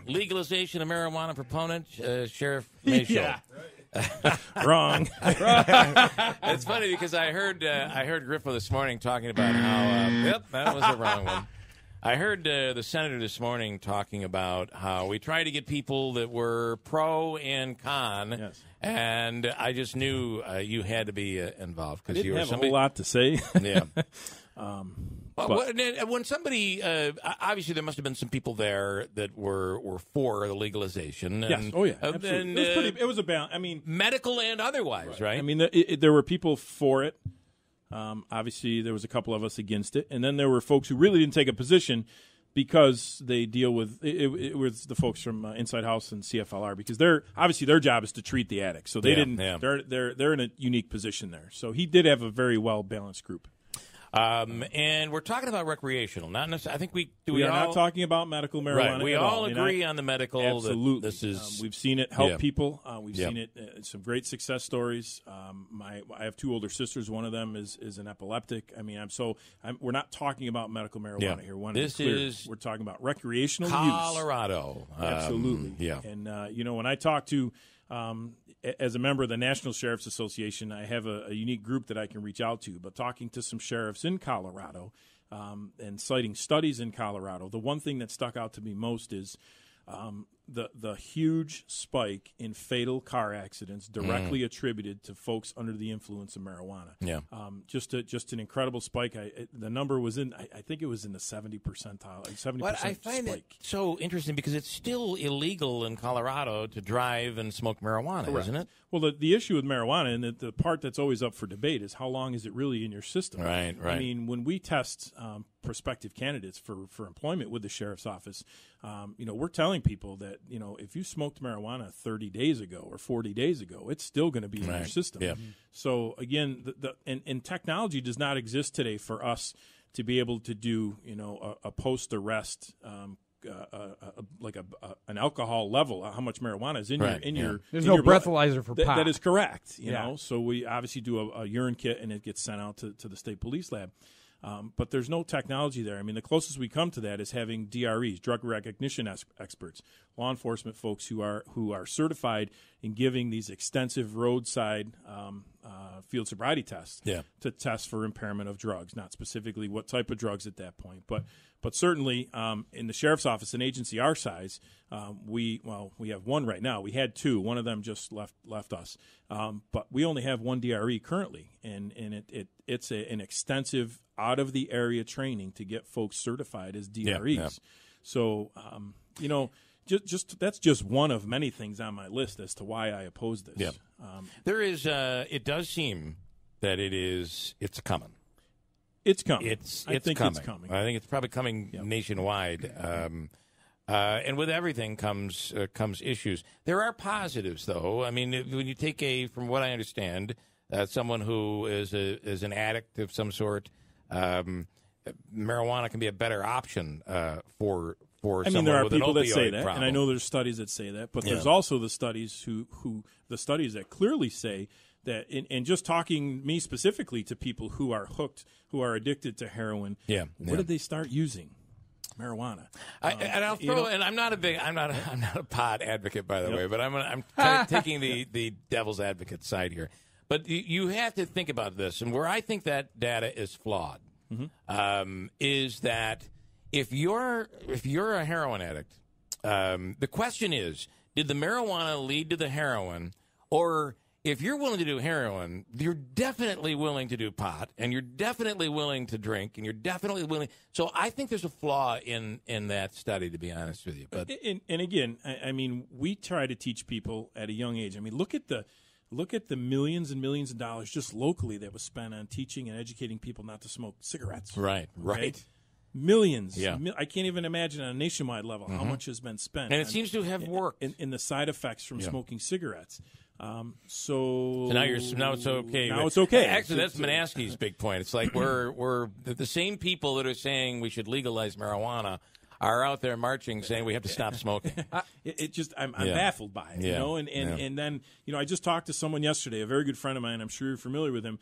legalization of marijuana proponent, Sheriff Maciol. Yeah. Wrong. It's funny because I heard Griffo this morning talking about how yep, that was the wrong one. I heard the senator this morning talking about how we try to get people that were pro and con, Yes. and I just knew you had to be involved because you were have somebody. a whole lot to say. Yeah. But- When somebody, obviously, there must have been some people there that were for the legalization. Yes. And, Oh, yeah. Absolutely. It was a balance. I mean, medical and otherwise, right? I mean, there were people for it. Obviously, there was a couple of us against it, and then there were folks who really didn't take a position because they deal with it was the folks from Inside House and CFLR because they're obviously their job is to treat the addicts, so they didn't. Yeah. They're in a unique position there. So he did have a very well balanced group. And we're talking about recreational, not necessarily. I think we are all, not talking about medical marijuana. Right. We all agree on the medical. Absolutely. This is we've seen it help people. We've Yep. seen it. Some great success stories. I have two older sisters. One of them is an epileptic. I mean, we're not talking about medical marijuana here. We're talking about recreational Colorado. use. Absolutely. Yeah. And when I talk to as a member of the National Sheriff's Association, I have a unique group that I can reach out to. But talking to some sheriffs in Colorado and citing studies in Colorado, the one thing that stuck out to me most is the huge spike in fatal car accidents directly attributed to folks under the influence of marijuana. Yeah. Just an incredible spike. The number was I think it was in the 70 percentile, 70% But I find spike. it so interesting because it's still illegal in Colorado to drive and smoke marijuana, Correct. isn't it? Well, the issue with marijuana, and the part that's always up for debate, is how long is it really in your system? Right. I mean, when we test prospective candidates for employment with the sheriff's office, we're telling people that, if you smoked marijuana 30 days ago or 40 days ago, it's still going to be in your system. Yeah. So, again, and technology does not exist today for us to be able to do, a post-arrest an alcohol level, how much marijuana is in your There's no breathalyzer for pot. That is correct. You know, so we obviously do a urine kit and it gets sent out to the state police lab. But there's no technology there. I mean, the closest we come to that is having DREs, drug recognition experts, law enforcement folks who are certified in giving these extensive roadside field sobriety tests to test for impairment of drugs, not specifically what type of drugs at that point, but certainly in the sheriff's office, an agency our size, we have one right now. We had two. One of them just left us, but we only have one DRE currently, and it's an extensive out of the area training to get folks certified as DREs. Yeah. So just that's just one of many things on my list as to why I oppose this. Yeah. There is. It does seem that it's coming. It's coming. I think it's coming. I think it's probably coming nationwide. And with everything comes issues. There are positives, though. I mean, when you take from what I understand, someone who is an addict of some sort, marijuana can be a better option for someone there are with people an that say opioid that, problem. and I know there's studies that say that, but there's also the studies the studies that clearly say that, and just talking me specifically to people who are hooked, who are addicted to heroin, where did they start using marijuana? And I'm not a pot advocate, by the way, but I'm kind of taking the devil's advocate side here. But you have to think about this, and where I think that data is flawed is that if you're a heroin addict, the question is, did the marijuana lead to the heroin, or if you're willing to do heroin, you're definitely willing to do pot, and you're definitely willing to drink, and you're definitely willing. So I think there's a flaw in that study, to be honest with you. But and again, I mean, we try to teach people at a young age. I mean, look at the millions and millions of dollars just locally that was spent on teaching and educating people not to smoke cigarettes. Right. Millions. Yeah. I can't even imagine on a nationwide level how much has been spent. And it seems to have worked. In the side effects from smoking cigarettes. So now it's okay. Now it's okay. Actually, that's Manaski's big point. It's like we're the same people that are saying we should legalize marijuana are out there marching saying we have to stop smoking. I'm baffled by it, you know. And then, you know, I just talked to someone yesterday, a very good friend of mine. I'm sure you're familiar with him.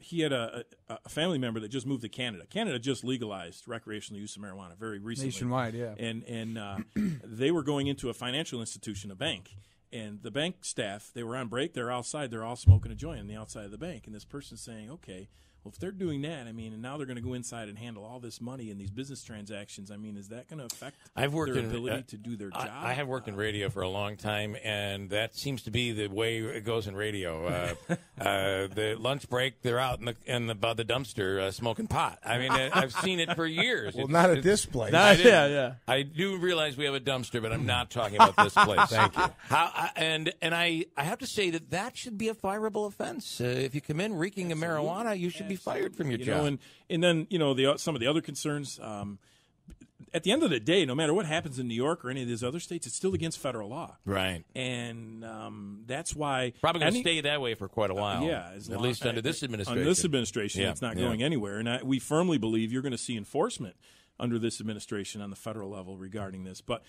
He had a family member that just moved to Canada. Canada just legalized recreational use of marijuana very recently. Nationwide, yeah. And they were going into a financial institution, a bank. And the bank staff, they were on break. They're outside. They're all smoking a joint on the outside of the bank. And this person's saying, okay, well, if they're doing that, I mean, and now they're going to go inside and handle all this money and these business transactions, I mean, is that going to affect their ability to do their job? I have worked in radio for a long time, and that seems to be the way it goes in radio. The lunch break, they're out by the dumpster smoking pot. I mean, I've seen it for years. Well, not at this place. I do realize we have a dumpster, but I'm not talking about this place. Thank you. And I have to say that should be a fireable offense. If you come in reeking of marijuana, you should be fired from your job. Know, and then, you know, some of the other concerns, at the end of the day, no matter what happens in New York or any of these other states, it's still against federal law. Right. And that's why... Probably going to stay that way for quite a while. At least under this administration. Under this administration, it's not going anywhere. And we firmly believe you're going to see enforcement under this administration on the federal level regarding this. But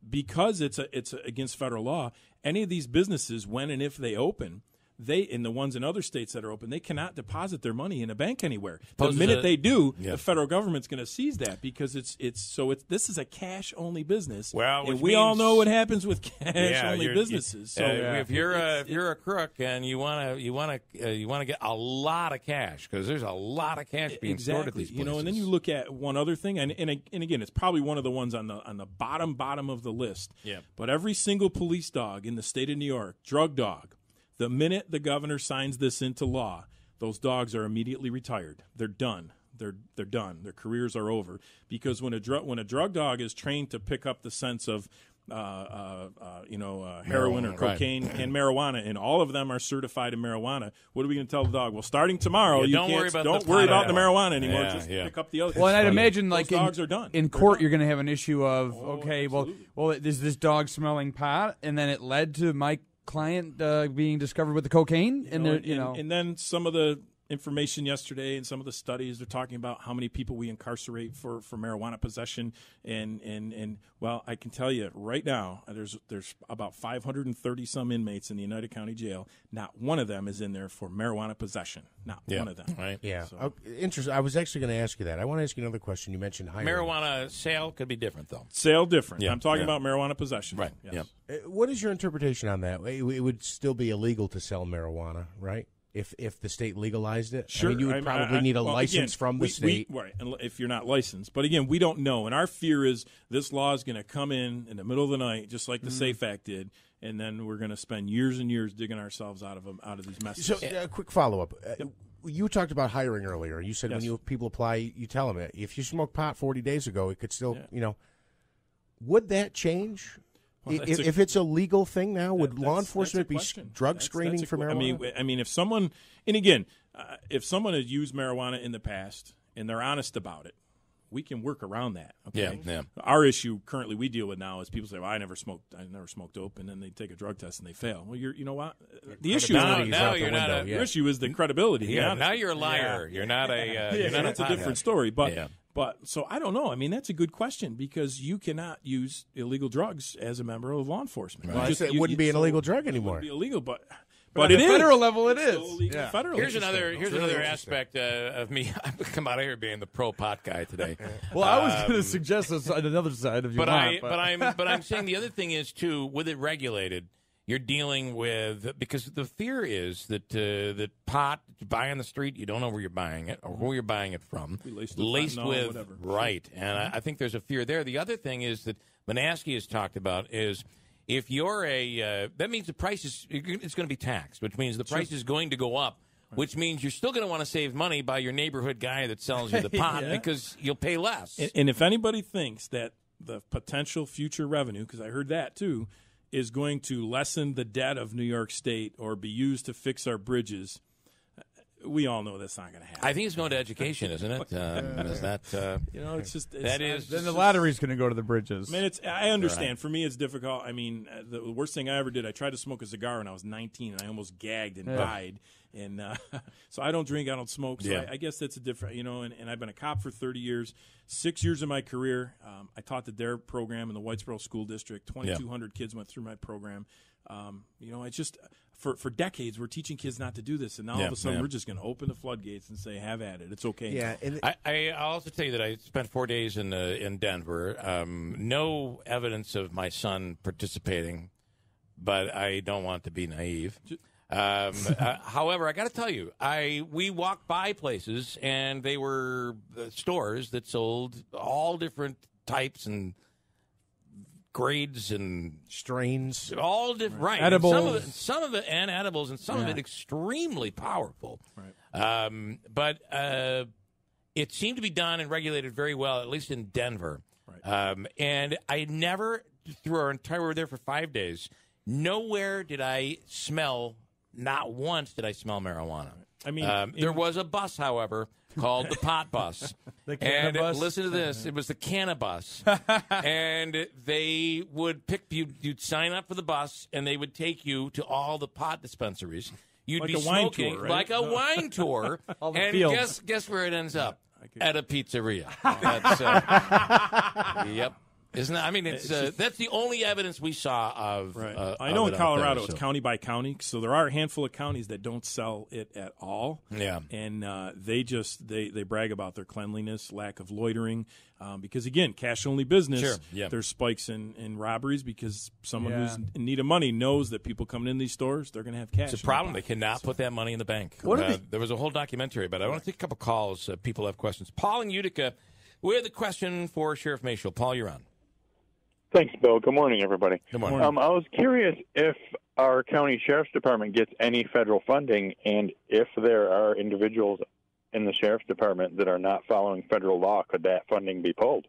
because it's against federal law, any of these businesses, when and if they open... in the ones in other states that are open, they cannot deposit their money in a bank anywhere. The minute they do, the federal government's going to seize that because this is a cash only business. Well, and we all know what happens with cash only businesses. So if you're a crook and you want to get a lot of cash because there's a lot of cash being stored at these places. You know, and then you look at one other thing, and again, it's probably one of the ones on the bottom of the list. Yeah. But every single police dog in the state of New York, drug dog. The minute the governor signs this into law, those dogs are immediately retired. They're done. They're done. Their careers are over because when a drug dog is trained to pick up the scents of heroin or cocaine and marijuana, and all of them are certified in marijuana, what are we going to tell the dog? Well, starting tomorrow, don't worry about the marijuana anymore. Just pick up the other. Well, and I'd imagine like dogs are done. In court, you're going to have an issue of well, is this dog smelling pot, and then it led to my client being discovered with the cocaine, and then some of the information yesterday and some of the studies, they're talking about how many people we incarcerate for marijuana possession, and well, I can tell you right now, there's about 530 some inmates in the United County Jail. Not one of them is in there for marijuana possession. Not one of them. Right? Yeah. So. Interesting. I was actually going to ask you that. I want to ask you another question. You mentioned hiring. Marijuana sale could be different, though. Sale different. Yeah. I'm talking about marijuana possession. Right. Yes. Yeah. What is your interpretation on that? It would still be illegal to sell marijuana, right? If the state legalized it? Sure. I mean, you would probably need a license from the state. Right, and if you're not licensed. But again, we don't know. And our fear is this law is going to come in the middle of the night, just like the SAFE Act did, and then we're going to spend years and years digging ourselves out of these messes. So, a quick follow-up. You talked about hiring earlier. You said when people apply, you tell them, if you smoked pot 40 days ago, it could still, would that change? Well, if it's a legal thing now, would law enforcement be drug screening for marijuana? I mean, if someone, and again, if someone has used marijuana in the past and they're honest about it, we can work around that. Okay? Yeah. Our issue currently we deal with now is people say, "Well, I never smoked dope," and then they take a drug test and they fail. Well, you know what? The issue your issue is the credibility. Yeah. Now you're a liar. You're not a. That's a different story, but. Yeah. But so I don't know. I mean, that's a good question because you cannot use illegal drugs as a member of law enforcement. Right. It wouldn't be an illegal drug anymore. It wouldn't be illegal, but at the federal level, it is. Here's another aspect of me. I've come out of here being the pro pot guy today. Well, I was going to suggest this on another side of you. But I'm saying the other thing is too, with it regulated. You're dealing with, because the fear is that that pot you buy on the street, you don't know where you're buying it or who you're buying it from. Laced with whatever. Right, and I think there's a fear there. The other thing is that Manaski has talked about is if you're that means the price it's going to be taxed, which means the price is going to go up. Right. Which means you're still going to want to save money by your neighborhood guy that sells you the pot because you'll pay less. And if anybody thinks that the potential future revenue, because I heard that too, is going to lessen the debt of New York State or be used to fix our bridges, we all know that's not going to happen. I think it's going to education, isn't it? Is that it's just that is then the lottery's going to go to the bridges. I mean, I understand. Right. For me, it's difficult. I mean, the worst thing I ever did, I tried to smoke a cigar when I was 19, and I almost gagged and died. And so I don't drink, I don't smoke. So I guess that's a different, and I've been a cop for 30 years. 6 years of my career, I taught the DARE program in the Whitesboro School District. 2,200 kids went through my program. It's just for decades we're teaching kids not to do this, and now all of a sudden we're just going to open the floodgates and say, have at it. It's okay. Yeah, I'll also tell you that I spent 4 days in Denver. No evidence of my son participating, but I don't want to be naive. However, I got to tell you, we walked by places, and they were stores that sold all different types and grades and strains, all different, right? Edibles, some of it, and edibles, and some of it extremely powerful. Right. But it seemed to be done and regulated very well, at least in Denver. Right. And I never, through our entire, we were there for 5 days. Nowhere did I smell. Not once did I smell marijuana. I mean, there was a bus, however, called the pot bus. The cannabis? And listen to this. It was the cannabis. And they would pick you. You'd sign up for the bus, and they would take you to all the pot dispensaries. You'd like be a wine smoking tour, right? Like a wine tour. All the and fields. guess where it ends up? At a pizzeria. That's, yep. Isn't that, I mean, that's the only evidence we saw of. Right. I know in Colorado it's county by county, so there are a handful of counties that don't sell it at all. Yeah, and they brag about their cleanliness, lack of loitering, because again, cash only business. Sure. Yeah. There's spikes in robberies because someone who's in need of money knows that people coming in these stores, they're going to have cash. It's a problem. They cannot put that money in the bank. There was a whole documentary about it. I want to take a couple calls. People have questions. Paul in Utica, we have the question for Sheriff Maciol. Paul, you're on. Thanks, Bill. Good morning, everybody. Good morning. I was curious if our county sheriff's department gets any federal funding, and if there are individuals in the sheriff's department that are not following federal law, could that funding be pulled?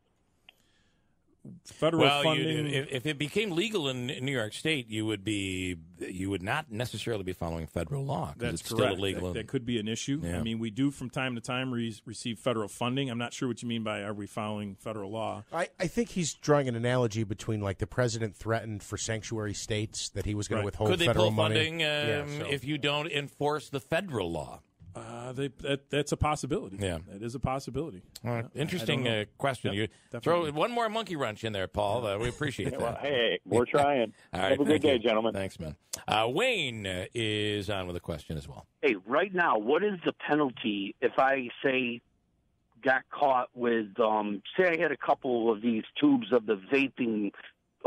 Federal funding. If it became legal in New York State, you would not necessarily be following federal law. That's it's correct. Still illegal. That could be an issue. Yeah. I mean, we do from time to time receive federal funding. I'm not sure what you mean by are we following federal law. I think he's drawing an analogy between like the president threatened for sanctuary states that he was going to withhold Could they federal pull money. funding if you don't enforce the federal law? That's a possibility. Yeah, that is a possibility. Interesting question. Yep, you throw one more monkey wrench in there, Paul. We appreciate that. Well, hey, we're trying. All right, have a good day, gentlemen. Thanks, man. Wayne is on with a question as well. Hey, right now, what is the penalty if I say got caught with say I had a couple of these tubes of the vaping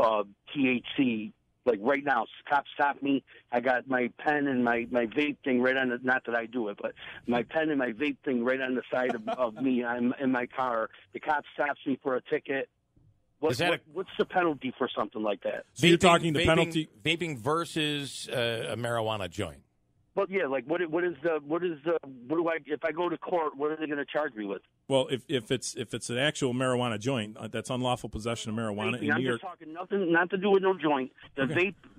THC? Like right now, cops stop me. I got my pen and my vape thing right on the, not that I do it, but my pen and my vape thing right on the side of me. I'm in my car. The cop stops me for a ticket. What's the penalty for something like that? So you're talking the penalty? Vaping versus a marijuana joint. But yeah, like what do I, if I go to court, what are they going to charge me with? Well, if it's an actual marijuana joint, that's unlawful possession of marijuana in New York. I'm just talking nothing, not to do with no joint. The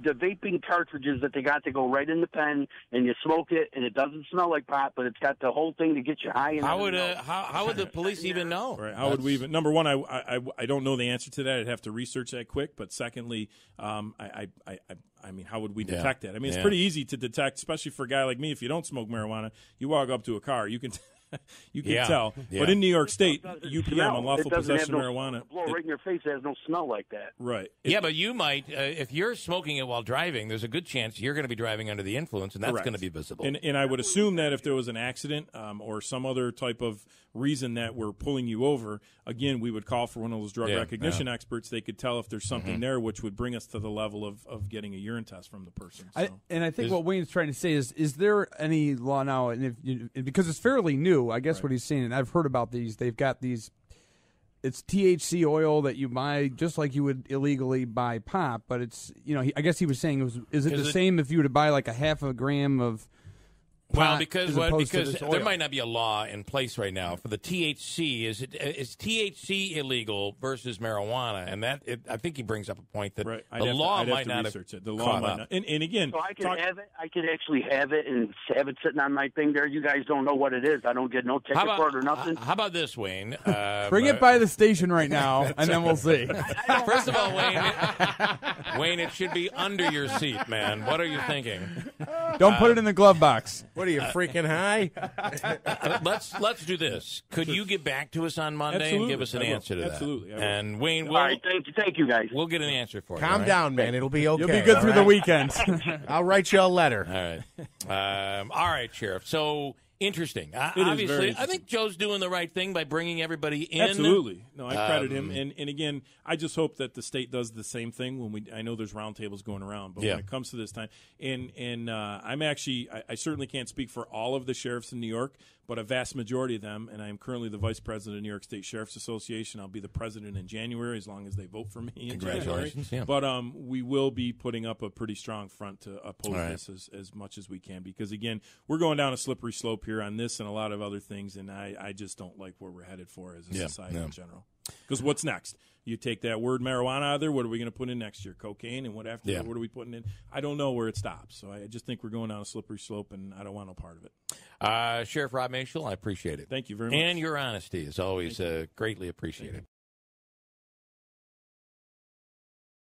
vaping cartridges that they got to go right in the pen, and you smoke it, and it doesn't smell like pot, but it's got the whole thing to get you high. How would the police even know? Right? How would we even? Number one, I don't know the answer to that. I'd have to research that quick. But secondly, I mean, how would we detect that? I mean, it's pretty easy to detect, especially for a guy like me. If you don't smoke marijuana, you walk up to a car, you can tell. Yeah. But in New York State, UPM, unlawful possession of marijuana, blow right in your face. It has no smell like that. Right. But you might, if you're smoking it while driving, there's a good chance you're going to be driving under the influence, and that's going to be visible. And I would assume that if there was an accident or some other type of reason that we're pulling you over, again, we would call for one of those drug recognition experts. They could tell if there's something there, which would bring us to the level of getting a urine test from the person. So. I think what Wayne's trying to say is there any law now, and because it's fairly new, I guess what he's saying, and I've heard about these, they've got these, it's THC oil that you buy just like you would illegally buy pot, but it's, I guess he was saying, is it the same if you were to buy like a half a gram of Well, pot because as opposed to because this there oil. might not be a law in place right now for the THC. Is THC illegal versus marijuana? And I think he brings up a point that Right. the law might not have research it. The law might not. And again, So I can have it. I could actually have it and have it sitting on my thing there. You guys don't know what it is. I don't get no ticket for it or nothing. How about this, Wayne? Bring it by the station right now, and then we'll see. First of all, Wayne, it should be under your seat, man. What are you thinking? Don't put it in the glove box. What are you, freaking high? Let's do this. Could you get back to us on Monday Absolutely. and give us an I will. answer to that? Absolutely. I will. And Wayne, All right, thank you guys. we'll get an answer for you. Calm all right? down, man. It'll be okay. You'll be good all through the right? weekend. I'll write you a letter. All right. All right, Sheriff. So interesting. is Obviously, very I interesting. think Joe's doing the right thing by bringing everybody in. Absolutely. No, I credit him. And again, I just hope that the state does the same thing when I know there's roundtables going around, but Yeah. when it comes to this time, and I'm actually, I certainly can't speak for all of the sheriffs in New York, but a vast majority of them, and I am currently the vice president of the New York State Sheriff's Association. I'll be the president in January as long as they vote for me in Congratulations, January. yeah. But we will be putting up a pretty strong front to oppose All right. this as much as we can, because again, we're going down a slippery slope here on this and a lot of other things, and I just don't like where we're headed for as a society in general. Because what's next? You take that word marijuana out of there, what are we going to put in next year? Cocaine, and what after that? What are we putting in? I don't know where it stops. So I just think we're going down a slippery slope, and I don't want no part of it. Sheriff Rob Maciol, I appreciate it. Thank you very much. And your honesty is always greatly appreciated.